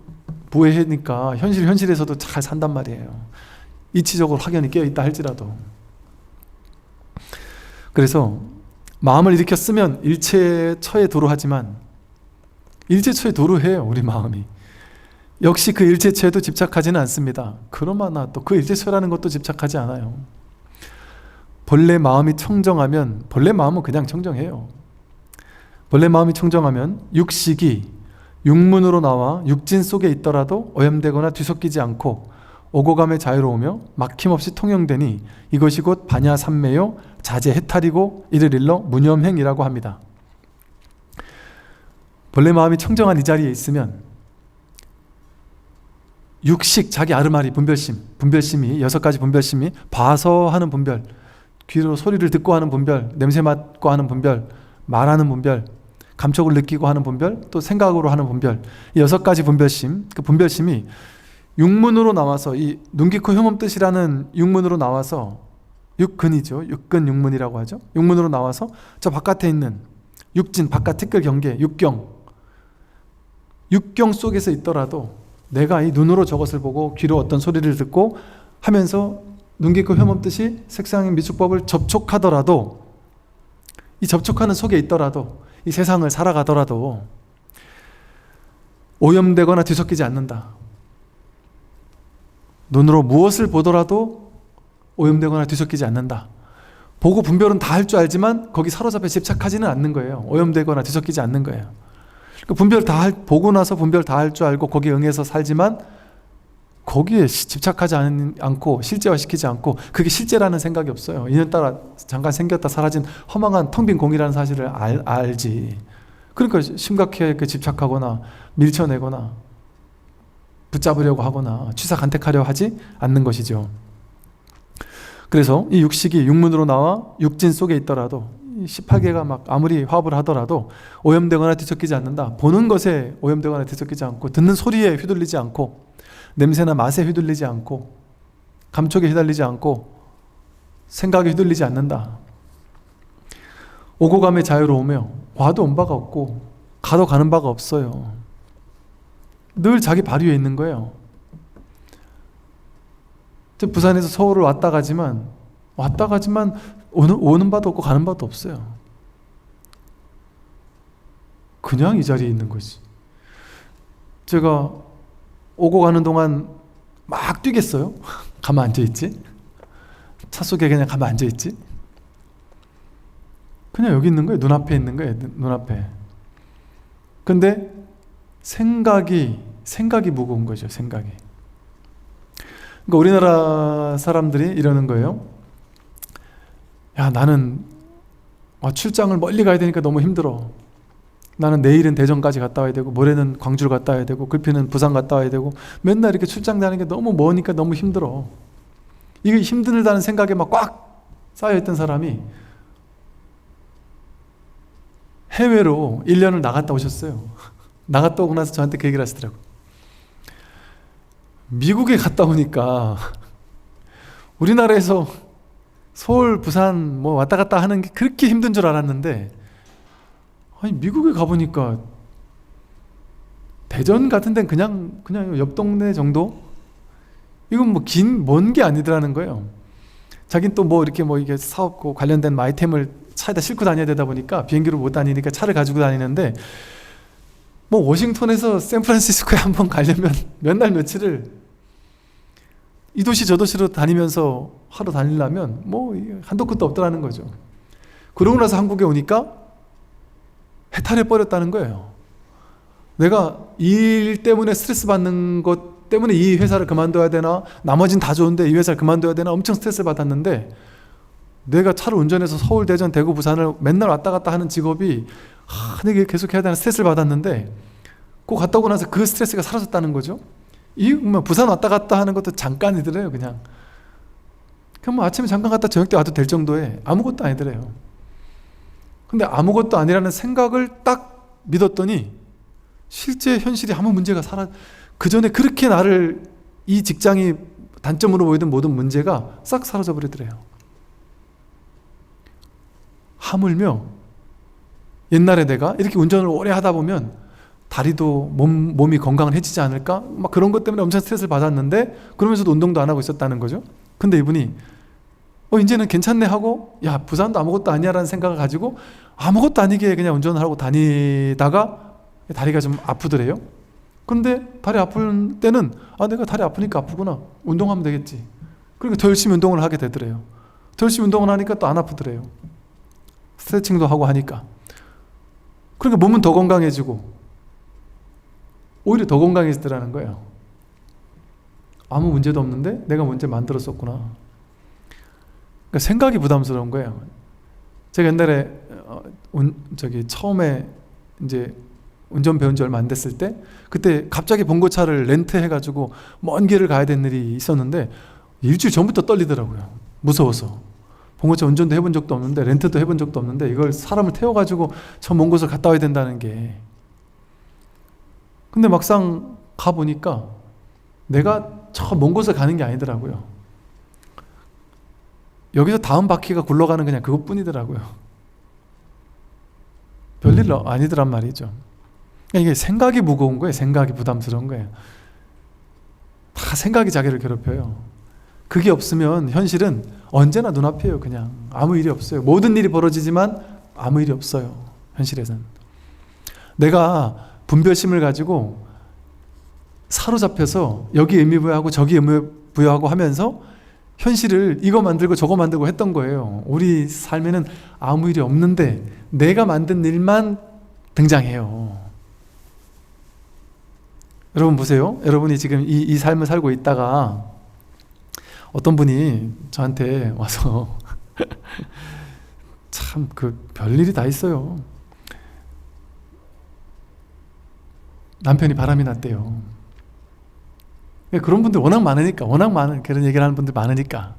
무해니까 현실에서도 잘 산단 말이에요. 이치적으로 확연히 깨어있다 할지라도. 그래서 마음을 일으켜 쓰면 일체처에 도루하지만, 일체처에 도루해요 우리 마음이. 역시 그 일체처에도 집착하지는 않습니다. 그러나 또 그 일체처라는 것도 집착하지 않아요. 본래 마음이 청정하면, 본래 마음은 그냥 청정해요. 본래 마음이 청정하면 육식이 육문으로 나와 육진 속에 있더라도 오염되거나 뒤섞이지 않고 오고감에 자유로우며 막힘없이 통용되니 이것이 곧 반야삼매요 자제해탈이고 이를 일러 무념행이라고 합니다. 본래 마음이 청정한 이 자리에 있으면 육식, 자기 아르마리, 분별심이 6가지 분별심이 봐서 하는 분별, 귀로 소리를 듣고 하는 분별, 냄새 맡고 하는 분별, 말하는 분별, 감촉을 느끼고 하는 분별, 또 생각으로 하는 분별, 이 6가지 분별심, 그 분별심이 육문으로 나와서, 이 눈, 귀, 코, 흉, 뜻이라는 육문으로 나와서, 육근이죠. 육근 육문이라고 하죠. 육문으로 나와서 저 바깥에 있는 육진, 바깥 티끌 경계, 육경 속에서 있더라도 내가 이 눈으로 저것을 보고 귀로 어떤 소리를 듣고 하면서 눈, 귀, 코, 흉, 뜻이 색상의 미축법을 접촉하더라도, 이 접촉하는 속에 있더라도, 이 세상을 살아가더라도 오염되거나 뒤섞이지 않는다. 눈으로 무엇을 보더라도 오염되거나 뒤섞이지 않는다. 보고 분별은 다 할 줄 알지만 거기 사로잡혀 집착하지는 않는 거예요. 오염되거나 뒤섞이지 않는 거예요. 분별 보고 나서 분별 다 할 줄 알고 거기에 응해서 살지만 거기에 집착하지 않고 실제화시키지 않고, 그게 실제라는 생각이 없어요. 인연 따라 잠깐 생겼다 사라진 허망한 텅 빈 공이라는 사실을 알지. 그러니까 심각하게 집착하거나 밀쳐내거나 붙잡으려고 하거나 취사간택하려 하지 않는 것이죠. 그래서 이 육식이 육문으로 나와 육진 속에 있더라도, 18개가 막 아무리 화합을 하더라도 오염되거나 뒤섞이지 않는다. 보는 것에 오염되거나 뒤섞이지 않고, 듣는 소리에 휘둘리지 않고, 냄새나 맛에 휘둘리지 않고, 감촉에 휘둘리지 않고, 생각에 휘둘리지 않는다. 오고 감에 자유로우며 와도 온 바가 없고 가도 가는 바가 없어요. 늘 자기 발 위에 있는 거예요. 부산에서 서울을 왔다 가지만 오는 바도 없고 가는 바도 없어요. 그냥 이 자리에 있는 거지. 제가 오고 가는 동안 막 뛰겠어요? 가만 앉아있지? 차 속에 그냥 가만 앉아있지? 그냥 여기 있는 거예요. 눈앞에 있는 거예요. 눈앞에. 근데 생각이 무거운 거죠. 생각이. 그러니까 우리나라 사람들이 이러는 거예요. 야, 나는 출장을 멀리 가야 되니까 너무 힘들어. 나는 내일은 대전까지 갔다 와야 되고, 모레는 광주를 갔다 와야 되고, 글피는 부산 갔다 와야 되고, 맨날 이렇게 출장 다니는 게 너무 머니까 너무 힘들어. 이게 힘들다는 생각에 막 꽉 쌓여있던 사람이 해외로 1년을 나갔다 오셨어요. 나갔다 오고 나서 저한테 그 얘기를 하시더라고요. 미국에 갔다 오니까 우리나라에서 서울, 부산 뭐 왔다 갔다 하는 게 그렇게 힘든 줄 알았는데, 아니 미국에 가보니까 대전 같은 데는 그냥 옆 동네 정도? 이건 뭐 먼 게 아니더라는 거예요. 자긴 또 뭐 이렇게 뭐 이게 사업 관련된 아이템을 차에다 싣고 다녀야 되다 보니까 비행기로 못 다니니까 차를 가지고 다니는데, 뭐 워싱턴에서 샌프란시스코에 한번 가려면 몇 날 며칠을 이 도시 저 도시로 다니면서 하루 다니려면 뭐 한도 끝도 없더라는 거죠. 그러고 나서 한국에 오니까 해탈해 버렸다는 거예요. 내가 일 때문에 스트레스 받는 것 때문에 이 회사를 그만둬야 되나, 나머진 다 좋은데 이 회사를 그만둬야 되나 엄청 스트레스를 받았는데, 내가 차를 운전해서 서울, 대전, 대구, 부산을 맨날 왔다 갔다 하는 직업이 내가 계속 해야 되는 스트레스를 받았는데, 그 갔다 오고 나서 그 스트레스가 사라졌다는 거죠. 뭐 부산 왔다 갔다 하는 것도 잠깐이더래요. 그냥 뭐 아침에 잠깐 갔다 저녁 때 와도 될 정도의 아무것도 아니더래요. 근데 아무것도 아니라는 생각을 딱 믿었더니 실제 현실이 아무 문제가 그 전에 그렇게 나를 이 직장이 단점으로 보이던 모든 문제가 싹 사라져 버리더래요. 하물며 옛날에 내가 이렇게 운전을 오래 하다 보면 다리도 몸이 건강해지지 않을까? 막 그런 것 때문에 엄청 스트레스를 받았는데, 그러면서도 운동도 안 하고 있었다는 거죠. 근데 이분이 이제는 괜찮네 하고, 야 부산도 아무것도 아니야 라는 생각을 가지고 아무것도 아니게 그냥 운전을 하고 다니다가 다리가 좀 아프더래요. 근데 다리 아플 때는 내가 다리 아프니까 아프구나, 운동하면 되겠지. 그러니까 더 열심히 운동을 하게 되더래요. 더 열심히 운동을 하니까 또 안 아프더래요. 스트레칭도 하고 하니까. 그러니까 몸은 더 건강해지고 오히려 더 건강해지더라는 거예요. 아무 문제도 없는데 내가 문제 만들었었구나. 그러니까 생각이 부담스러운 거예요. 제가 옛날에 처음에 이제 운전 배운 지 얼마 안 됐을 때, 그때 갑자기 봉고차를 렌트해가지고 먼 길을 가야 되는 일이 있었는데 일주일 전부터 떨리더라고요. 무서워서. 봉고차 운전도 해본 적도 없는데, 렌트도 해본 적도 없는데, 이걸 사람을 태워가지고 저 먼 곳을 갔다 와야 된다는 게. 근데 막상 가보니까 내가 저 먼 곳을 가는 게 아니더라고요. 여기서 다음 바퀴가 굴러가는 그냥 그것뿐이더라고요. 별일 아니더란 말이죠. 이게 생각이 무거운 거예요. 생각이 부담스러운 거예요. 다 생각이 자기를 괴롭혀요. 그게 없으면 현실은 언제나 눈앞이에요. 그냥 아무 일이 없어요. 모든 일이 벌어지지만 아무 일이 없어요. 현실에서는. 내가 분별심을 가지고 사로잡혀서 여기 의미부여하고 저기 의미부여하고 하면서 현실을 이거 만들고 저거 만들고 했던 거예요. 우리 삶에는 아무 일이 없는데 내가 만든 일만 등장해요. 여러분 보세요. 여러분이 지금 이 삶을 살고 있다가 어떤 분이 저한테 와서 참 별일이 다 있어요. 남편이 바람이 났대요. 그런 분들 워낙 많은 그런 얘기를 하는 분들 많으니까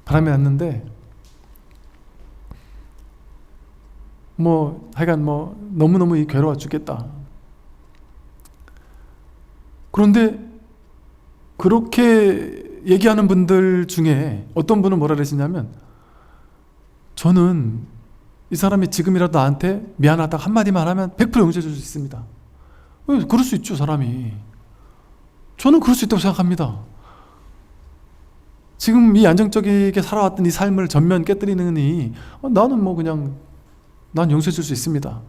바람이 났는데, 뭐 하여간 뭐 너무너무 괴로워 죽겠다. 그런데 그렇게 얘기하는 분들 중에 어떤 분은 뭐라 그러시냐면, 저는 이 사람이 지금이라도 나한테 미안하다 한마디만 하면 100% 용서해 줄 수 있습니다. 그럴 수 있죠, 사람이. 저는 그럴 수 있다고 생각합니다. 지금 이 안정적이게 살아왔던 이 삶을 전면 깨뜨리느니 나는 뭐 그냥 난 용서해 줄 수 있습니다.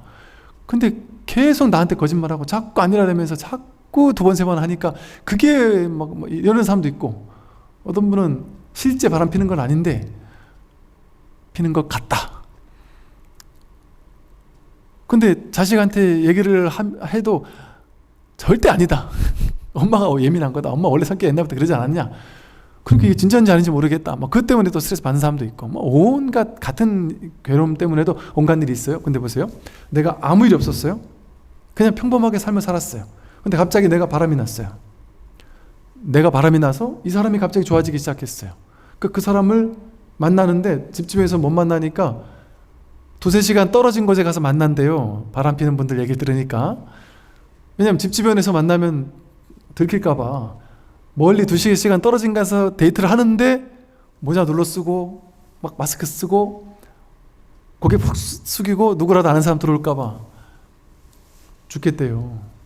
근데 계속 나한테 거짓말하고 자꾸 아니라면서 자꾸 두 번 세 번 하니까 그게 막 이러는 사람도 있고, 어떤 분은 실제 바람 피는 건 아닌데 피는 것 같다. 근데 자식한테 얘기를 해도 절대 아니다. 엄마가 예민한 거다. 엄마 원래 성격 옛날부터 그러지 않았냐. 그러니까 이게 진짜인지 아닌지 모르겠다. 막 그것 때문에 또 스트레스 받는 사람도 있고, 뭐 온갖 같은 괴로움 때문에도 온갖 일이 있어요. 근데 보세요. 내가 아무 일이 없었어요. 그냥 평범하게 삶을 살았어요. 근데 갑자기 내가 바람이 났어요. 내가 바람이 나서 이 사람이 갑자기 좋아지기 시작했어요. 그 사람을 만나는데 집집에서 못 만나니까 두세 시간 떨어진 곳에 가서 만난대요. 바람 피는 분들 얘기 들으니까. 왜냐면 집 주변에서 만나면 들킬까봐 멀리 2시간 떨어진 가서 데이트를 하는데 모자 눌러 쓰고 막 마스크 쓰고 고개 푹 숙이고 누구라도 아는 사람 들어올까봐 죽겠대요.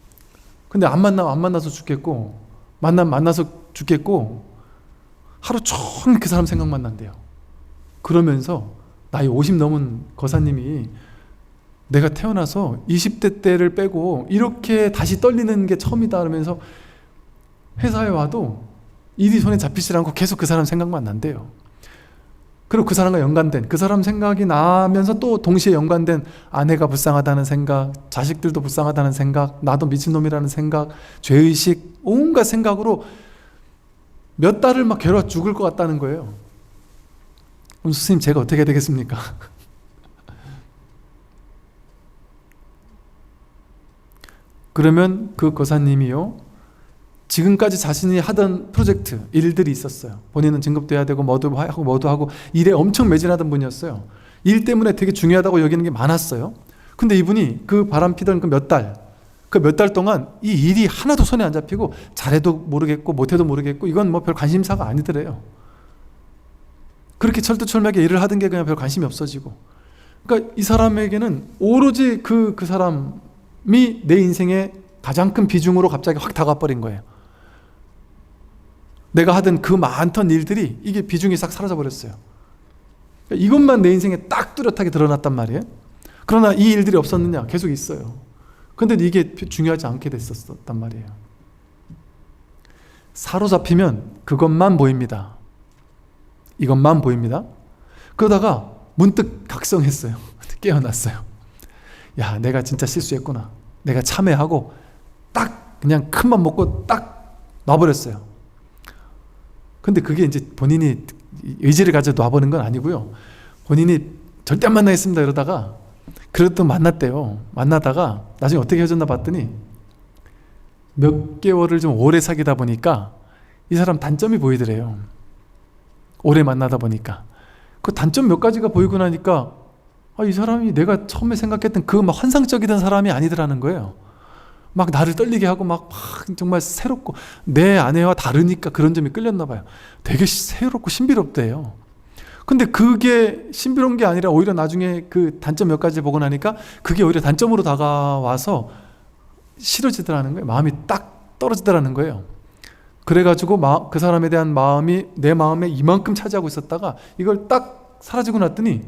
근데 안 만나서 죽겠고, 만나서 죽겠고, 하루 종일 그 사람 생각만 난대요. 그러면서 나이 50 넘은 거사님이 내가 태어나서 20대 때를 빼고 이렇게 다시 떨리는 게 처음이다 그러면서 회사에 와도 일이 손에 잡히질 않고 계속 그 사람 생각만 난대요. 그리고 그 사람과 연관된, 그 사람 생각이 나면서 또 동시에 연관된 아내가 불쌍하다는 생각, 자식들도 불쌍하다는 생각, 나도 미친놈이라는 생각, 죄의식, 온갖 생각으로 몇 달을 막 괴로워 죽을 것 같다는 거예요. 그럼 스님, 제가 어떻게 해야 되겠습니까? 그러면 그 거사님이요, 지금까지 자신이 하던 프로젝트, 일들이 있었어요. 본인은 진급도 해야 되고 뭐도 하고 일에 엄청 매진하던 분이었어요. 일 때문에 되게 중요하다고 여기는 게 많았어요. 근데 이분이 그 바람 피던 그 몇 달 동안 이 일이 하나도 손에 안 잡히고, 잘해도 모르겠고 못해도 모르겠고, 이건 뭐 별 관심사가 아니더래요. 그렇게 철두철미하게 일을 하던 게 그냥 별 관심이 없어지고, 그러니까 이 사람에게는 오로지 그 사람이 내 인생의 가장 큰 비중으로 갑자기 확 다가버린 거예요. 내가 하던 그 많던 일들이 이게 비중이 싹 사라져버렸어요. 이것만 내 인생에 딱 뚜렷하게 드러났단 말이에요. 그러나 이 일들이 없었느냐? 계속 있어요. 근데 이게 중요하지 않게 됐었단 말이에요. 사로잡히면 그것만 보입니다. 이것만 보입니다. 그러다가 문득 각성했어요. 깨어났어요. 야, 내가 진짜 실수했구나. 내가 참회하고 딱 그냥 큰맘 먹고 딱 놔버렸어요. 근데 그게 이제 본인이 의지를 가져 놔버린 건 아니고요. 본인이 절대 안 만나겠습니다 이러다가 그래도 만났대요. 만나다가 나중에 어떻게 헤어졌나 봤더니 몇 개월을 좀 오래 사귀다 보니까 이 사람 단점이 보이더래요. 오래 만나다 보니까 그 단점 몇 가지가 보이고 나니까 이 사람이 내가 처음에 생각했던 그 막 환상적이던 사람이 아니더라는 거예요. 막 나를 떨리게 하고 막 정말 새롭고, 내 아내와 다르니까 그런 점이 끌렸나 봐요. 되게 새롭고 신비롭대요. 근데 그게 신비로운 게 아니라 오히려 나중에 그 단점 몇 가지 보고 나니까 그게 오히려 단점으로 다가와서 싫어지더라는 거예요. 마음이 딱 떨어지더라는 거예요. 그래가지고 그 사람에 대한 마음이 내 마음에 이만큼 차지하고 있었다가 이걸 딱 사라지고 났더니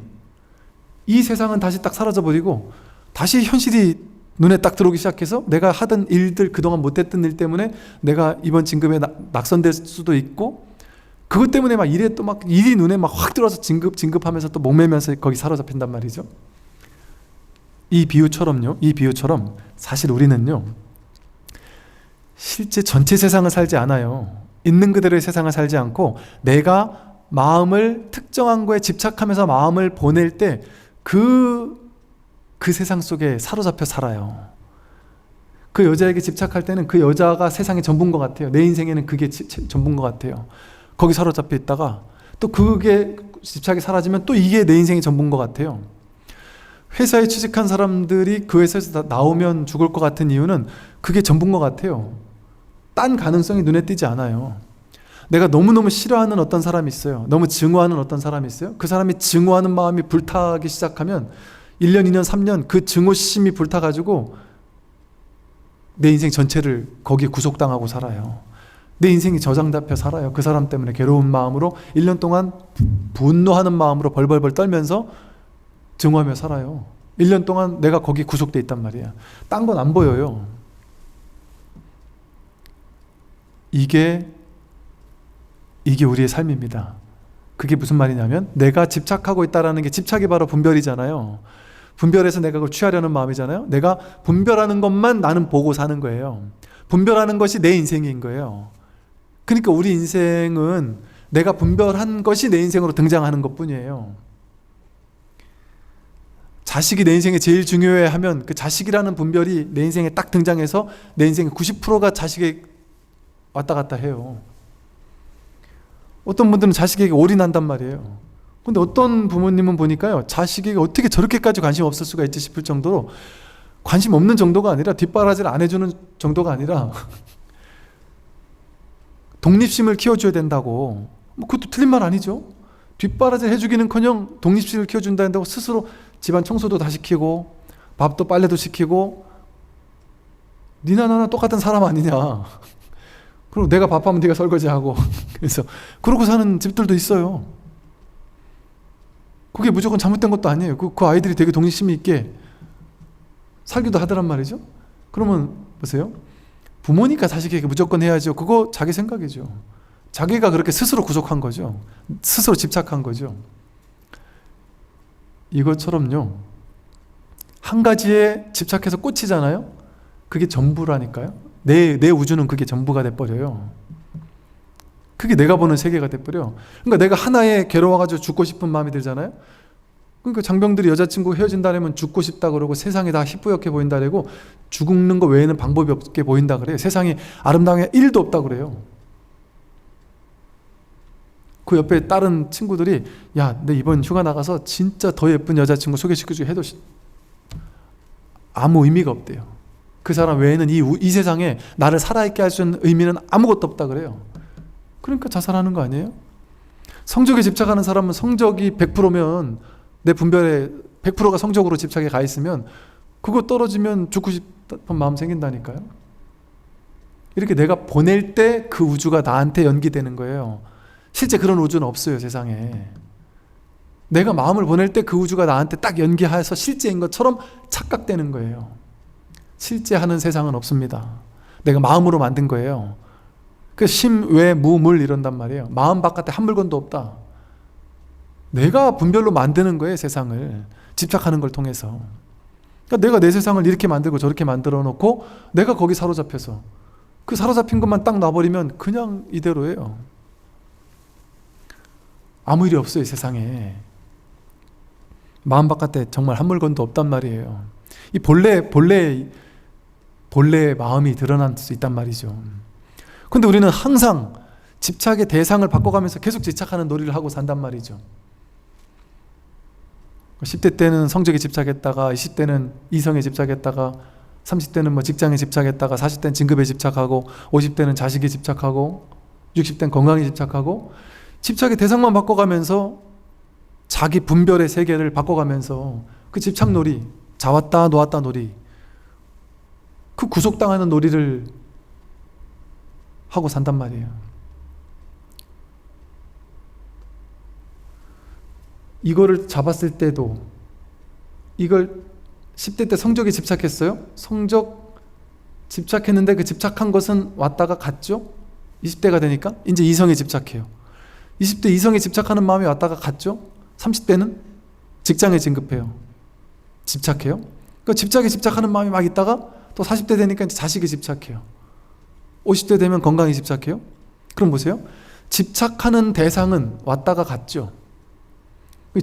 이 세상은 다시 딱 사라져버리고 다시 현실이 눈에 딱 들어오기 시작해서 내가 하던 일들, 그동안 못했던 일 때문에 내가 이번 진급에 낙선될 수도 있고, 그것 때문에 막 일에 또 막 일이 눈에 막 확 들어와서 진급하면서 또 목매면서 거기 사로잡힌단 말이죠. 이 비유처럼 사실 우리는요, 실제 전체 세상을 살지 않아요. 있는 그대로의 세상을 살지 않고 내가 마음을 특정한 거에 집착하면서 마음을 보낼 때 그 세상 속에 사로잡혀 살아요. 그 여자에게 집착할 때는 그 여자가 세상의 전부인 것 같아요. 내 인생에는 그게 전부인 것 같아요. 거기 사로잡혀 있다가 또 그게 집착이 사라지면 또 이게 내 인생의 전부인 것 같아요. 회사에 취직한 사람들이 그 회사에서 나오면 죽을 것 같은 이유는 그게 전부인 것 같아요. 딴 가능성이 눈에 띄지 않아요. 내가 너무너무 싫어하는 어떤 사람이 있어요. 너무 증오하는 어떤 사람이 있어요. 그 사람이 증오하는 마음이 불타기 시작하면 1년, 2년, 3년 그 증오심이 불타가지고 내 인생 전체를 거기에 구속당하고 살아요. 내 인생이 저장잡혀 살아요. 그 사람 때문에 괴로운 마음으로 1년 동안 분노하는 마음으로 벌벌벌 떨면서 증오하며 살아요. 1년 동안 내가 거기 구속돼 있단 말이야. 딴 건 안 보여요. 이게 우리의 삶입니다. 그게 무슨 말이냐면 내가 집착하고 있다는 게, 집착이 바로 분별이잖아요. 분별해서 내가 그걸 취하려는 마음이잖아요. 내가 분별하는 것만 나는 보고 사는 거예요. 분별하는 것이 내 인생인 거예요. 그러니까 우리 인생은 내가 분별한 것이 내 인생으로 등장하는 것뿐이에요. 자식이 내 인생에 제일 중요해 하면 그 자식이라는 분별이 내 인생에 딱 등장해서 내 인생의 90%가 자식에 왔다 갔다 해요. 어떤 분들은 자식에게 올인한단 말이에요. 근데 어떤 부모님은 보니까요, 자식에게 어떻게 저렇게까지 관심 없을 수가 있지 싶을 정도로, 관심 없는 정도가 아니라 뒷바라지를 안 해주는 정도가 아니라 독립심을 키워줘야 된다고. 뭐 그것도 틀린 말 아니죠. 뒷바라지 해주기는커녕 독립심을 키워준다 한다고 스스로 집안 청소도 다 시키고 밥도 빨래도 시키고, 니나 나나 똑같은 사람 아니냐. 그리고 내가 밥하면 네가 설거지하고 그래서 그러고 사는 집들도 있어요. 그게 무조건 잘못된 것도 아니에요. 그 아이들이 되게 독립심이 있게 살기도 하더란 말이죠. 그러면 보세요. 부모니까 자식에게 무조건 해야죠. 그거 자기 생각이죠. 자기가 그렇게 스스로 구속한 거죠. 스스로 집착한 거죠. 이것처럼요, 한 가지에 집착해서 꽂히잖아요. 그게 전부라니까요. 내 우주는 그게 전부가 돼버려요. 그게 내가 보는 세계가 돼버려. 그러니까 내가 하나에 괴로워가지고 죽고 싶은 마음이 들잖아요. 그러니까 장병들이 여자친구 헤어진다면 죽고 싶다 그러고, 세상이 다 희뿌옇게 보인다 그러고, 죽는 거 외에는 방법이 없게 보인다 그래요. 세상이 아름다운 게 1도 없다 그래요. 그 옆에 다른 친구들이, 야, 내 이번 휴가 나가서 진짜 더 예쁜 여자친구 소개시켜주게 해도 아무 의미가 없대요. 그 사람 외에는 이 세상에 나를 살아있게 할 수 있는 의미는 아무것도 없다 그래요. 그러니까 자살하는 거 아니에요? 성적에 집착하는 사람은 성적이 100%면, 내 분별에 100%가 성적으로 집착에 가 있으면 그거 떨어지면 죽고 싶은 마음 생긴다니까요. 이렇게 내가 보낼 때 그 우주가 나한테 연기되는 거예요. 실제 그런 우주는 없어요, 세상에. 내가 마음을 보낼 때 그 우주가 나한테 딱 연기해서 실제인 것처럼 착각되는 거예요. 실제 하는 세상은 없습니다. 내가 마음으로 만든 거예요. 그 심외 무물 이런단 말이에요. 마음 바깥에 한 물건도 없다. 내가 분별로 만드는 거예요, 세상을. 집착하는 걸 통해서. 그러니까 내가 내 세상을 이렇게 만들고 저렇게 만들어 놓고 내가 거기 사로잡혀서 그 사로잡힌 것만 딱 놔버리면 그냥 이대로예요. 아무 일이 없어요, 세상에. 마음 바깥에 정말 한 물건도 없단 말이에요. 이 본래의 마음이 드러날 수 있단 말이죠. 근데 우리는 항상 집착의 대상을 바꿔가면서 계속 집착하는 놀이를 하고 산단 말이죠. 10대 때는 성적에 집착했다가, 20대는 이성에 집착했다가, 30대는 뭐 직장에 집착했다가, 40대는 진급에 집착하고, 50대는 자식에 집착하고, 60대는 건강에 집착하고, 집착의 대상만 바꿔가면서 자기 분별의 세계를 바꿔가면서 그 집착놀이, 잡았다 놓았다 놀이, 그 구속당하는 놀이를 하고 산단 말이에요. 이거를 잡았을 때도, 이걸 10대 때 성적에 집착했어요? 성적 집착했는데 그 집착한 것은 왔다가 갔죠? 20대가 되니까 이제 이성에 집착해요. 20대 이성에 집착하는 마음이 왔다가 갔죠? 30대는 직장에 진급해요. 집착해요. 그 집착에 집착하는 마음이 막 있다가 또 40대 되니까 이제 자식에 집착해요. 50대 되면 건강에 집착해요. 그럼 보세요. 집착하는 대상은 왔다가 갔죠.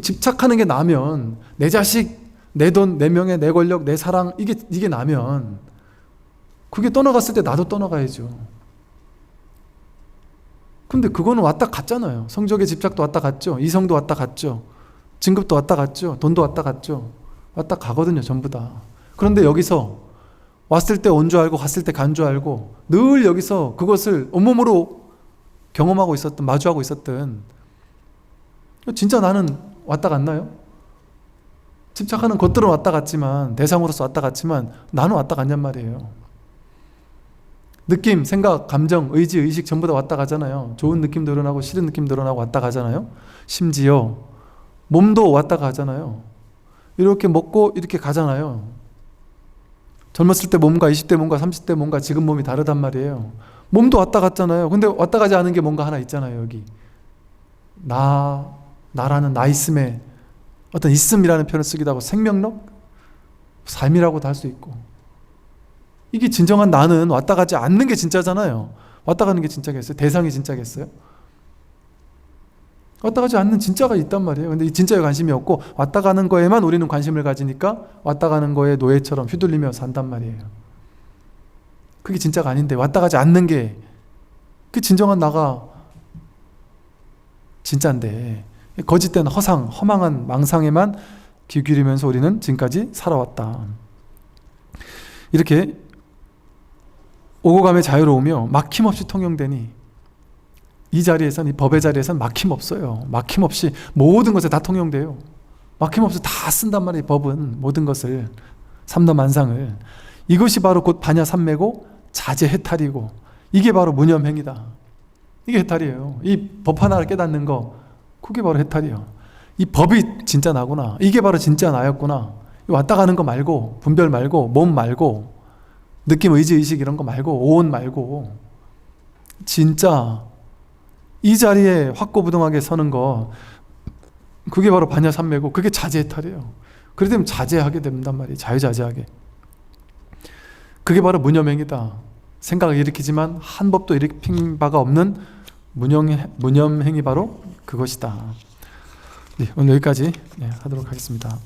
집착하는 게 나면, 내 자식, 내 돈, 내 명예, 내 권력, 내 사랑, 이게 나면 그게 떠나갔을 때 나도 떠나가야죠. 근데 그거는 왔다 갔잖아요. 성적의 집착도 왔다 갔죠. 이성도 왔다 갔죠. 진급도 왔다 갔죠. 돈도 왔다 갔죠. 왔다 가거든요, 전부 다. 그런데 여기서 왔을 때 온 줄 알고 갔을 때 간 줄 알고 늘 여기서 그것을 온몸으로 경험하고 있었던, 마주하고 있었던, 진짜 나는 왔다 갔나요? 집착하는 것들은 왔다 갔지만, 대상으로서 왔다 갔지만 나는 왔다 갔냔 말이에요. 느낌, 생각, 감정, 의지, 의식 전부 다 왔다 가잖아요. 좋은 느낌도 일어나고 싫은 느낌도 일어나고 왔다 가잖아요. 심지어 몸도 왔다 가잖아요. 이렇게 먹고 이렇게 가잖아요. 젊었을 때 몸과 20대 몸과 30대 몸과 지금 몸이 다르단 말이에요. 몸도 왔다 갔잖아요. 근데 왔다 가지 않은 게 뭔가 하나 있잖아요. 여기 나라는 나 있음에, 어떤 있음이라는 표현을 쓰기도 하고 생명력, 삶이라고도 할 수 있고, 이게 진정한 나는 왔다 가지 않는 게 진짜잖아요. 왔다 가는 게 진짜겠어요? 대상이 진짜겠어요? 왔다 가지 않는 진짜가 있단 말이에요. 근데 이 진짜에 관심이 없고 왔다 가는 거에만 우리는 관심을 가지니까 왔다 가는 거에 노예처럼 휘둘리며 산단 말이에요. 그게 진짜가 아닌데, 왔다 가지 않는 게 그 진정한 나가 진짜인데, 거짓된 허상, 허망한 망상에만 귀 기울이면서 우리는 지금까지 살아왔다. 이렇게 오고 감의 자유로우며 막힘없이 통용되니, 이 자리에서는, 이 법의 자리에서는 막힘없어요. 막힘없이 모든 것에 다 통용돼요. 막힘없이 다 쓴단 말이에요. 법은 모든 것을, 삼도만상을. 이것이 바로 곧 반야삼매고 자제해탈이고, 이게 바로 무념행이다. 이게 해탈이에요. 이 법 하나를 깨닫는 거, 그게 바로 해탈이에요. 이 법이 진짜 나구나, 이게 바로 진짜 나였구나. 왔다 가는 거 말고, 분별 말고, 몸 말고, 느낌, 의지, 의식 이런 거 말고, 오온 말고, 진짜 이 자리에 확고부동하게 서는 거, 그게 바로 반야삼매고, 그게 자제해탈이에요. 그래 되면 자제하게 된단 말이에요. 자유자재하게. 그게 바로 무념행이다. 생각을 일으키지만 한 법도 일으킨 바가 없는 무념행이 바로 그것이다. 네, 오늘 여기까지 하도록 하겠습니다.